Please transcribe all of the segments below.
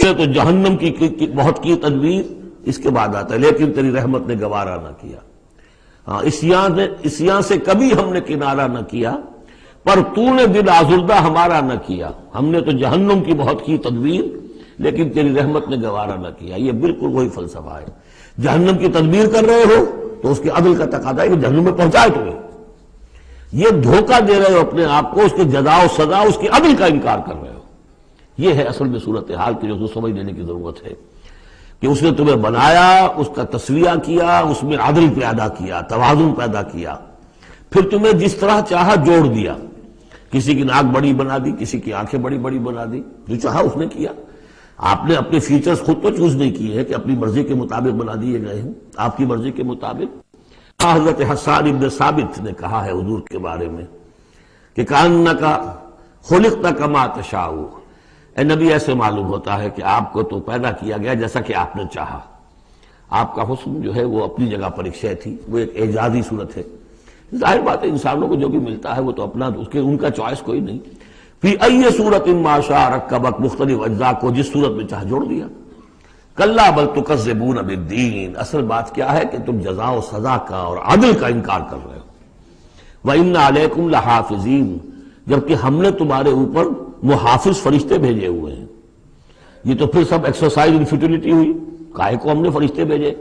نے تو جہنم کی بہت کی تدبیر، اس کے بعد آتا ہے لیکن تیری رحمت نے گوارا نہ کیا. ہاں اسیان سے کبھی ہم نے کنارہ نہ کیا، پر تو نے دل آزردہ ہمارا نہ کیا. ہم نے تو جہنم کی بہت کی تدبیر لیکن تیری رحمت نے گوارا نہ کیا. یہ بالکل وہی فلسفہ ہے. جہنم کی تدبیر کر رہے ہو تو اس کے عدل کا تقاضا ہے کہ جہنم میں پہنچائے تمہیں. یہ دھوکہ دے رہے ہو اپنے آپ کو، اس کے جزا و سزا، اس کے عدل کا انکار کر رہے ہو. یہ ہے اصل میں صورتحال کی جو سمجھ لینے کی ضرورت ہے کہ اس نے تمہیں بنایا، اس کا تسویہ کیا، اس میں عدل پیدا کیا، توازن پیدا کیا، پھر تمہیں جس طرح چاہا جوڑ دیا. کسی کی ناک بڑی بنا دی، کسی کی آنکھیں بڑی بڑی بنا دی، جو چاہا اس نے کیا. آپ نے اپنے فیچرز خود تو چوز نہیں کیے ہیں کہ اپنی مرضی کے مطابق بنا دیے گئے ہیں، آپ کی مرضی کے مطابق. حضرت حسان ابن ثابت نے کہا ہے حضور کے بارے میں کہ کأنک خلقت کما تشاء، اے نبی ایسے معلوم ہوتا ہے کہ آپ کو تو پیدا کیا گیا جیسا کہ آپ نے چاہا. آپ کا حسن جو ہے وہ اپنی جگہ پر ایک شے تھی، وہ ایک اعجازی صورت ہے. ظاہر بات ہے انسانوں کو جو بھی ملتا ہے وہ تو اپنا ان کا چوائس کوئی نہیں. فی ای صورت ما شاء رکبک، مختلف اجزاء کو جس صورت میں چاہ جوڑ دیا. کلا بل تکذبون بالدین، اصل بات کیا ہے کہ تم جزا و سزا کا اور عدل کا انکار کر رہے ہو. وَإِنَّ عَلَيْكُمْ لَحَافِظِينَ، جبکہ ہم نے تمہارے اوپر محافظ فرشتے بھیجے ہوئے ہیں. یہ تو پھر سب ایکسرسائز ان فیوٹیلٹی ہوئی. کائے کو ہم نے فرشتے بھیجے؟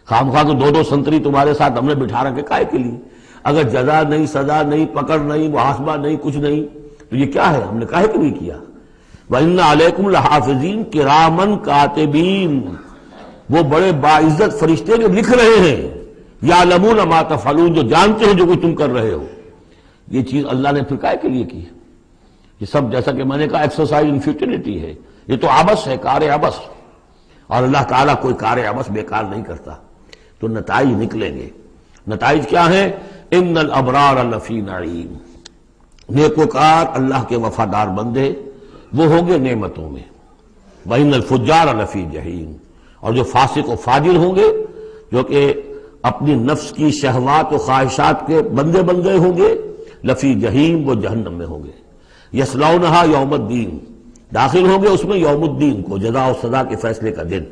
خام خواہ کو دو سنتری تمہارے ساتھ ہم نے بٹھا رکھے کائے کے لیے؟ اگر جزا نہیں، سزا نہیں، پکڑ نہیں، محاسبہ نہیں، کچھ نہیں تو یہ کیا ہے؟ ہم نے کائے کے لیے کیا. وَإِنَّ عَلَيْكُمْ لَحَافِظِينَ كِرَامًا كَاتِبِينَ، وہ بڑے باعزت فرشتے جو لکھ رہے ہیں. يَعْلَمُونَ مَا تَفْعَلُونَ، جو جانتے ہیں جو کچھ تم کر رہے ہو. یہ چیز اللہ نے پھر کائے کے لیے کی ہے؟ یہ سب جیسا کہ میں نے کہا ایکسرسائز ان فیوٹیلٹی ہے. یہ تو عبث ہے، کار عبث. اور اللہ تعالیٰ کوئی کار عبث بیکار نہیں کرتا. تو نتائج نکلیں گے. نتائج کیا ہیں؟ ان الابرار لفی نعیم، نیکوکار اللہ کے وفادار بندے وہ ہوں گے نعمتوں میں. وَإِنَّ الْفُجَّارَ لَفِي جَحِيمٍ، اور جو فاسق و فاجر ہوں گے، جو کہ اپنی نفس کی شہوات و خواہشات کے بندے ہوں گے، لفی جہیم، وہ جہنم میں ہوں گے. یصلونھا یوم الدین، داخل ہوں گے اس میں یوم الدین کو، جزا و سزا کے فیصلے کا دن.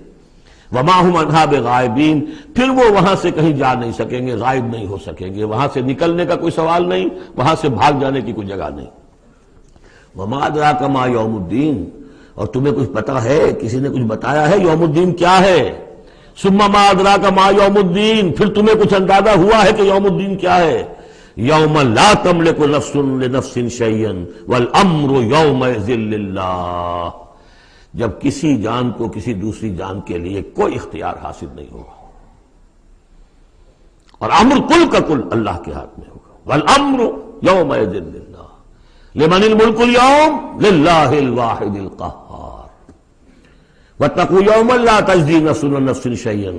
وما ہم عنہا بغائبین، پھر وہ وہاں سے کہیں جا نہیں سکیں گے، غائب نہیں ہو سکیں گے. وہاں سے نکلنے کا کوئی سوال نہیں، وہاں سے بھاگ جانے کی کوئی جگہ نہیں. وما ادراک ما یوم الدین، اور تمہیں کچھ پتا ہے، کسی نے کچھ بتایا ہے یوم الدین کیا ہے؟ ثم ما ادراک ما یوم الدین، پھر تمہیں کچھ اندازہ ہوا ہے کہ یوم الدین کیا ہے؟ یوم لا تملک نفس لنفس شیئا والامر یومئذ للہ، جب کسی جان کو کسی دوسری جان کے لیے کوئی اختیار حاصل نہیں ہوگا، اور امر کل کا کل اللہ کے ہاتھ میں ہوگا. والامر یومئذ للہ، لمن الملک اليوم للہ الواحد القہار. واتقوا یوما لا تجزی نفس عن نفس شیئا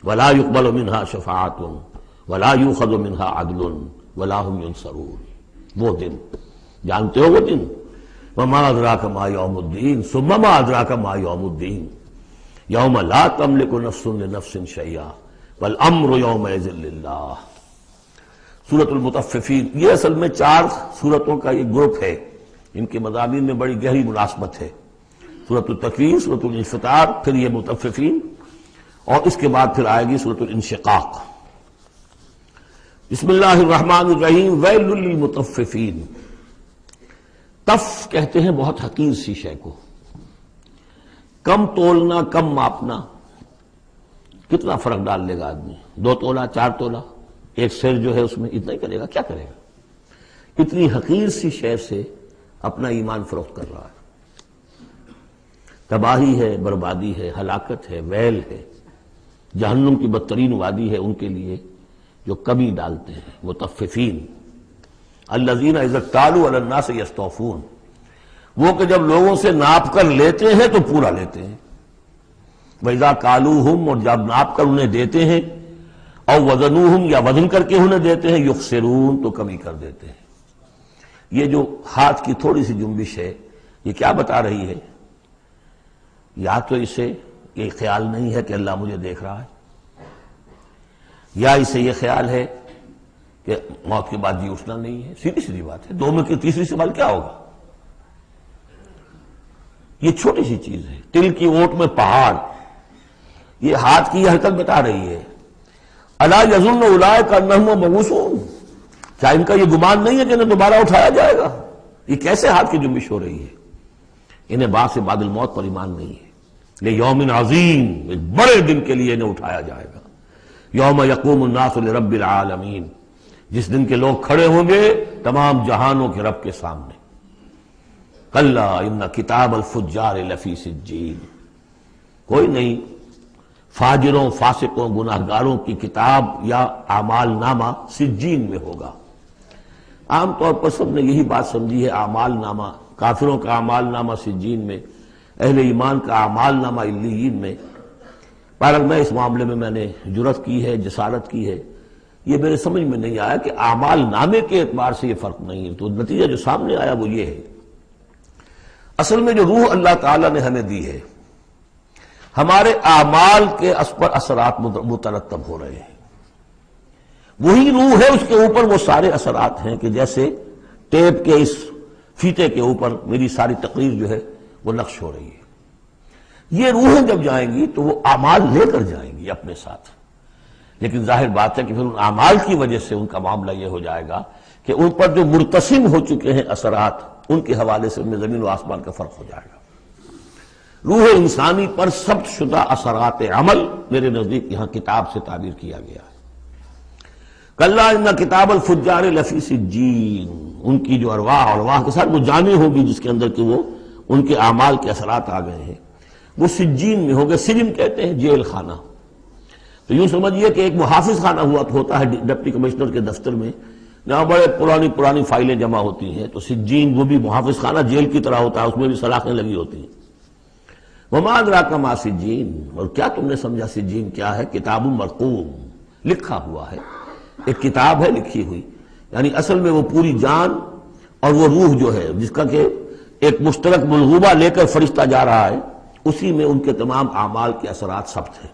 ولا يقبل منها شفاعۃ ولا یؤخذ منها عدل ولا هم ينصرون. وہ دن جانتے ہو وہ دن؟ وما ادراک ما یوم الدین ثم ما ادراک ما یوم الدین یوم لا تملک نفس لنفس شیئا والامر یومئذ للہ. سورۃ المطففین، یہ اصل میں 4 سورتوں کا یہ گروپ ہے. ان کے مضامین میں بڑی گہری مناسبت ہے. سورۃ التکویر، سورۃ الانفطار، پھر یہ مطففین، اور اس کے بعد پھر آئے گی سورۃ الانشقاق. بسم اللہ الرحمن الرحیم. ویل للمطففین، تف کہتے ہیں بہت حقیر سی شے کو. کم تولنا، کم ماپنا، کتنا فرق ڈال لے گا آدمی؟ 2 تولہ، 4 تولہ، ایک سیر جو ہے اس میں اتنا ہی کرے گا، کیا کرے گا؟ اتنی حقیر سی شے سے اپنا ایمان فروخت کر رہا ہے. تباہی ہے، بربادی ہے، ہلاکت ہے، ویل ہے. جہنم کی بدترین وادی ہے ان کے لیے جو کمی ڈالتے ہیں. مطففین الذین اذا اکتالوا علی الناس یستوفون، وہ کہ جب لوگوں سے ناپ کر لیتے ہیں تو پورا لیتے ہیں. وَإِذَا كَالُوهُمْ، اور جب ناپ کر انہیں دیتے ہیں، اور وزنوہم، یا وزن کر کے انہیں دیتے ہیں، یخسرون، تو کمی کر دیتے ہیں. یہ جو ہاتھ کی تھوڑی سی جنبش ہے، یہ کیا بتا رہی ہے؟ یا تو اسے یہ خیال نہیں ہے کہ اللہ مجھے دیکھ رہا ہے، یا اسے یہ خیال ہے کہ موت کے بعد جی اٹھنا نہیں ہے. سیدھی بات ہے. 2 میں کی تیسری سوال کیا ہوگا؟ یہ چھوٹی سی چیز ہے، تل کی اوٹ میں پہاڑ، یہ ہاتھ کی حرکت بتا رہی ہے۔ الا یظن اولئک انہم مبعوثون، کیا ان کا یہ گمان نہیں ہے کہ انہیں دوبارہ اٹھایا جائے گا؟ یہ کیسے ہاتھ کی جنبش ہو رہی ہے؟ انہیں بعد سے بعد الموت پر ایمان نہیں ہے۔ لیوم عظیم، ایک بڑے دن کے لیے انہیں اٹھایا جائے گا۔ یوم یقوم الناس لرب العالمین، جس دن کے لوگ کھڑے ہوں گے تمام جہانوں کے رب کے سامنے۔ کلا ان کتاب الفجار لفی سجین، کوئی نہیں، فاجروں، فاسقوں، گناہگاروں کی کتاب یا اعمال نامہ سجین میں ہوگا۔ عام طور پر سب نے یہی بات سمجھی ہے، اعمال نامہ، کافروں کا اعمال نامہ سجین میں، اہل ایمان کا اعمال نامہ علیین میں۔ بہرحال میں اس معاملے میں نے جرأت کی ہے، جسارت کی ہے، یہ میرے سمجھ میں نہیں آیا کہ اعمال نامے کے اعتبار سے یہ فرق نہیں ہے، تو نتیجہ جو سامنے آیا وہ یہ ہے۔ اصل میں جو روح اللہ تعالیٰ نے ہمیں دی ہے، ہمارے اعمال کے اس پر اثرات مترتب ہو رہے ہیں، وہی روح ہے، اس کے اوپر وہ سارے اثرات ہیں کہ جیسے ٹیپ کے اس فیتے کے اوپر میری ساری تقریر جو ہے وہ نقش ہو رہی ہے۔ یہ روحیں جب جائیں گی تو وہ اعمال لے کر جائیں گی اپنے ساتھ، لیکن ظاہر بات ہے کہ پھر ان اعمال کی وجہ سے ان کا معاملہ یہ ہو جائے گا کہ ان پر جو مرتسم ہو چکے ہیں اثرات، ان کے حوالے سے ان میں زمین و آسمان کا فرق ہو جائے گا۔ روح انسانی پر ثبت شدہ اثرات عمل میرے نزدیک یہاں کتاب سے تعبیر کیا گیا ہے۔ کلا ان کتاب الفجار لفی سجین، ان کی جو ارواح کے ساتھ وہ جانیں ہوگی جس کے اندر کہ وہ ان کے اعمال کے اثرات آ گئے ہیں، وہ سجین میں ہو گئے۔ سجن کہتے ہیں جیل خانہ، تو یوں سمجھیے کہ ایک محافظ خانہ ہوتا ہے ڈپٹی کمشنر کے دفتر میں، جہاں بڑے پرانی فائلیں جمع ہوتی ہیں، تو سجین وہ بھی محافظ خانہ جیل کی طرح ہوتا ہے، اس میں بھی سلاخیں لگی ہوتی ہیں۔ وما ادراک ما سجین، اور کیا تم نے سمجھا سجین کیا ہے؟ کتاب مرقوم، لکھا ہوا ہے، ایک کتاب ہے لکھی ہوئی، یعنی اصل میں وہ پوری جان اور وہ روح جو ہے جس کا کہ ایک مشترک ملغوبہ لے کر فرشتہ جا رہا ہے، اسی میں ان کے تمام اعمال کے اثرات ثبت ہیں۔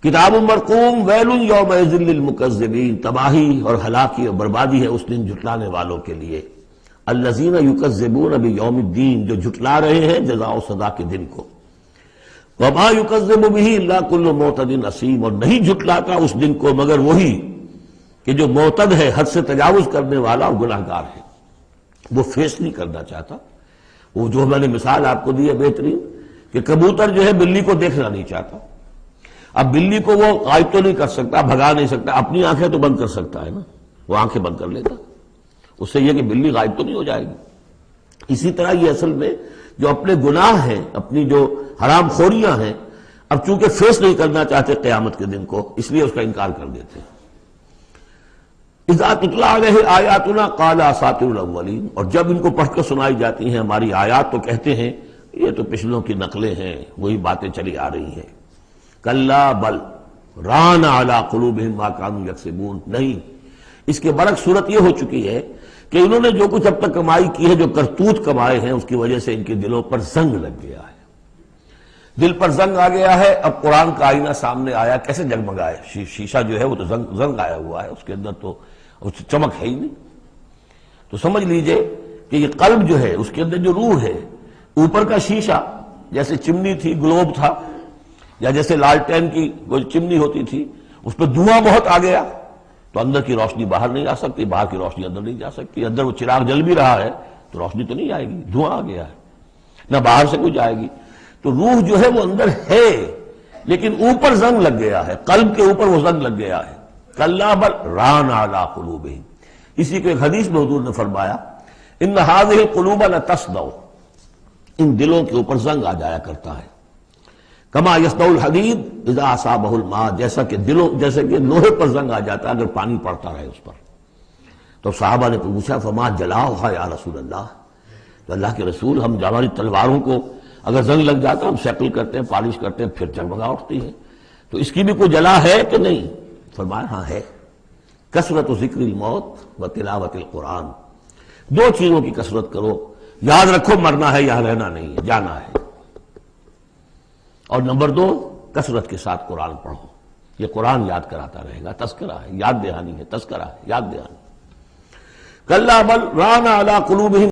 کتاب مرقوم ویل یومئذ للمکذبین، تباہی اور ہلاکی اور بربادی ہے اس دن جھٹلانے والوں کے لیے۔ الذین یکذبون بیوم الدین، جو جھٹلا رہے ہیں جزا و سزا کے دن کو۔ وما یکذب بہ الا کل معتد اثیم، اور نہیں جھٹلاتا اس دن کو مگر وہی کہ جو معتد ہے، حد سے تجاوز کرنے والا اور گناہگار ہے، وہ فیس نہیں کرنا چاہتا۔ وہ جو میں نے مثال آپ کو دی ہے بہترین، کہ کبوتر جو ہے بلی کو دیکھنا نہیں چاہتا، اب بلی کو وہ غائب تو نہیں کر سکتا، بھگا نہیں سکتا، اپنی آنکھیں تو بند کر سکتا ہے نا، وہ آنکھیں بند کر لیتا، اس سے یہ کہ بلی غائب تو نہیں ہو جائے گی۔ اسی طرح یہ اصل میں جو اپنے گناہ ہیں، اپنی جو حرام خوریاں ہیں، اب چونکہ فیس نہیں کرنا چاہتے قیامت کے دن کو، اس لیے اس کا انکار کر دیتے ہیں۔ اذا تتلی علیہ آیاتنا قال اساطیر الاولین، اور جب ان کو پڑھ کر سنائی جاتی ہیں ہماری آیات تو کہتے ہیں یہ تو پچھلوں کی نقلیں ہیں، وہی باتیں چلی آ رہی ہیں۔ کلا بل ران علی قلوبہم ما کانوا یکسبون، نہیں، اس کے برعکس صورت یہ ہو چکی ہے کہ انہوں نے جو کچھ اب تک کمائی کی ہے، جو کرتوت کمائے ہیں، اس کی وجہ سے ان کے دلوں پر زنگ لگ گیا ہے، دل پر زنگ آ گیا ہے۔ اب قرآن کا آئینہ سامنے آیا، کیسے جگمگائے؟ شیشہ جو ہے وہ تو زنگ آیا ہوا ہے، اس کے اندر تو چمک ہے ہی نہیں۔ تو سمجھ لیجئے کہ یہ قلب جو ہے، اس کے اندر جو روح ہے، اوپر کا شیشہ جیسے چمنی تھی، گلوب تھا، یا جیسے لالٹین کی کوئی چمنی ہوتی تھی، اس پہ دھواں بہت آ گیا تو اندر کی روشنی باہر نہیں آ سکتی، باہر کی روشنی اندر نہیں جا سکتی، اندر وہ چراغ جل بھی رہا ہے تو روشنی تو نہیں آئے گی، دھواں آ گیا ہے، نہ باہر سے کچھ آئے گی۔ تو روح جو ہے وہ اندر ہے، لیکن اوپر زنگ لگ گیا ہے، قلب کے اوپر وہ زنگ لگ گیا ہے۔ کلا بل ران علی قلوبہم، اسی کو ایک حدیث میں حضور نے فرمایا ان ہذہ القلوب لتصدع، ان دلوں کے اوپر زنگ آ جایا کرتا ہے، کما یصدع الحدید اذا اصابہ الماء، جیسے کہ لوہے پر زنگ آ جاتا ہے اگر پانی پڑتا رہے اس پر۔ تو صحابہ نے پوچھا فما جلاؤھا یا رسول اللہ، تو اللہ کے رسول، ہم ہماری تلواروں کو اگر زنگ لگ جاتا ہم سیکل کرتے ہیں، پالش کرتے ہیں، پھر جگمگا اٹھتی ہے، تو اس کی بھی کوئی جلا ہے کہ نہیں؟ فرمایا ہاں ہے، کثرت ذکر الموت و تلاوت القرآن، دو چیزوں کی کثرت کرو، یاد رکھو مرنا ہے، یہاں رہنا نہیں ہے، جانا ہے، اور نمبر دو کثرت کے ساتھ قرآن پڑھو، یہ قرآن یاد کراتا رہے گا، تذکرہ ہے، یاد دہانی ہے، تذکرہ ہے، یاد دہانی۔ کلا بل ران علی قلوبہم